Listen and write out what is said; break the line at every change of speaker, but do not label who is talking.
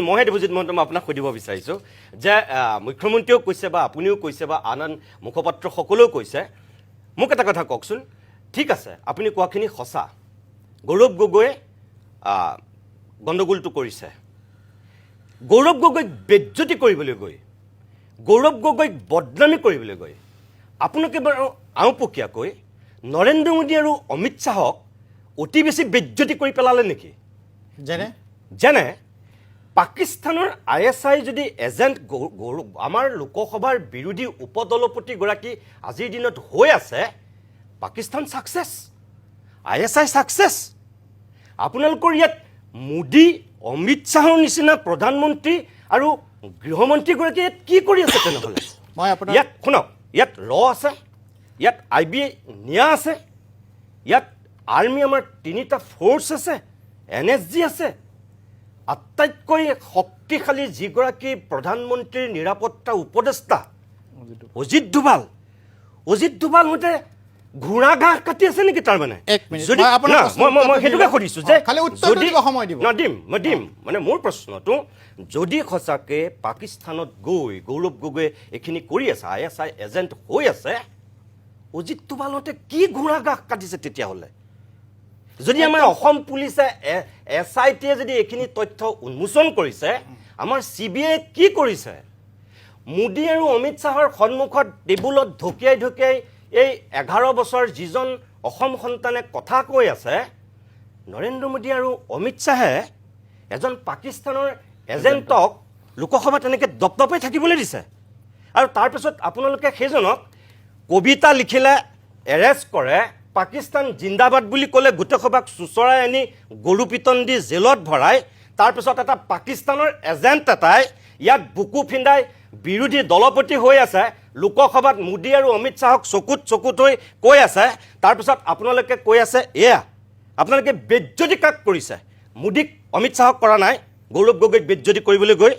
মই দেৱজিৎ মহন্ত মই আপোনাক সুধিব বিচাৰিছোঁ যে মুখ্যমন্ত্ৰীয়েও কৈছে বা আপুনিও কৈছে বা আন মুখপাত্ৰ সকলেও কৈছে মোক এটা কথা কওকচোন ঠিক আছে আপুনি কোৱাখিনি সঁচা গৌৰৱ গগৈয়ে গণ্ডগোলটো কৰিছে গৌৰৱ গগৈক বেজ্জতি কৰিবলৈ গৈ গৌৰৱ গগৈক বদনামী কৰিবলৈ গৈ আপোনালোকে বাৰু আওপকীয়াকৈ নৰেন্দ্ৰ মোদী আৰু অমিত শ্বাহক অতি বেছি বেজ্জতি কৰি পেলালে নেকি যেনে পাকিস্তানৰ ISI যদি এজেণ্ট আমাৰ লোকসভাৰ বিৰোধী উপদলপতিগৰাকী আজিৰ দিনত হৈ আছে পাকিস্তান ছাকচেছ ISI ছাকচেছ আপোনালোকৰ ইয়াত মোদী অমিত শ্বাহৰ নিচিনা প্ৰধানমন্ত্ৰী আৰু গৃহমন্ত্ৰীগৰাকীয়ে ইয়াত কি কৰি আছে তেনেহ'লে ইয়াত শুনক ইয়াত ল আছে ইয়াত IB নিয়া আছে ইয়াত আৰ্মি আমাৰ 3টা ফ'ৰ্চ আছে NSG আছে আটাইতকৈ শক্তিশালী যিগৰাকী প্ৰধানমন্ত্ৰীৰ নিৰাপত্তা উপদেষ্টা অজিত ডোভাল মতে ঘোঁৰা ঘাঁহ কাটি আছে নেকি তাৰ মানে যদি মই সেইটোকে সুধিছোঁ যে মই দিম মানে মোৰ প্ৰশ্নটো যদি সঁচাকৈ পাকিস্তানত গৈ গৌৰৱ গগৈয়ে এইখিনি কৰি আছে ISI এজেণ্ট হৈ আছে অজিত ডোভালহঁতে কি ঘোঁৰা ঘাঁহ কাটিছে তেতিয়াহ'লে যদি আমাৰ অসম পুলিচে SITয়ে যদি এইখিনি তথ্য উন্মোচন কৰিছে আমাৰ CBI কি কৰিছে মোদী আৰু অমিত শ্বাহৰ সন্মুখত টেবুলত ঢকিয়াই এই 11 বছৰ যিজন অসম সন্তানে কথা কৈ আছে নৰেন্দ্ৰ মোদী আৰু অমিত শ্বাহে এজন পাকিস্তানৰ এজেণ্টক লোকসভাত এনেকৈ দপদপাই থাকিবলৈ দিছে আৰু তাৰপিছত আপোনালোকে সেইজনক কবিতা লিখিলে এৰেষ্ট কৰে পাকিস্তান জিন্দাবাদ বুলি ক'লে গোটেই সভাক চুচৰাই আনি গৰু পিটন দি জেলত ভৰাই তাৰপিছত এটা পাকিস্তানৰ এজেণ্ট এটাই ইয়াত বুকু ফিন্দাই বিৰোধী দলপতি হৈ আছে লোকসভাত মোদী আৰু অমিত শ্বাহক চকুত হৈ কৈ আছে তাৰপিছত আপোনালোকে কৈ আছে এয়া আপোনালোকে বেজ্জতি কাক কৰিছে মোদীক অমিত শ্বাহক কৰা নাই গৌৰৱ গগৈক বেজ্জতি কৰিবলৈ গৈ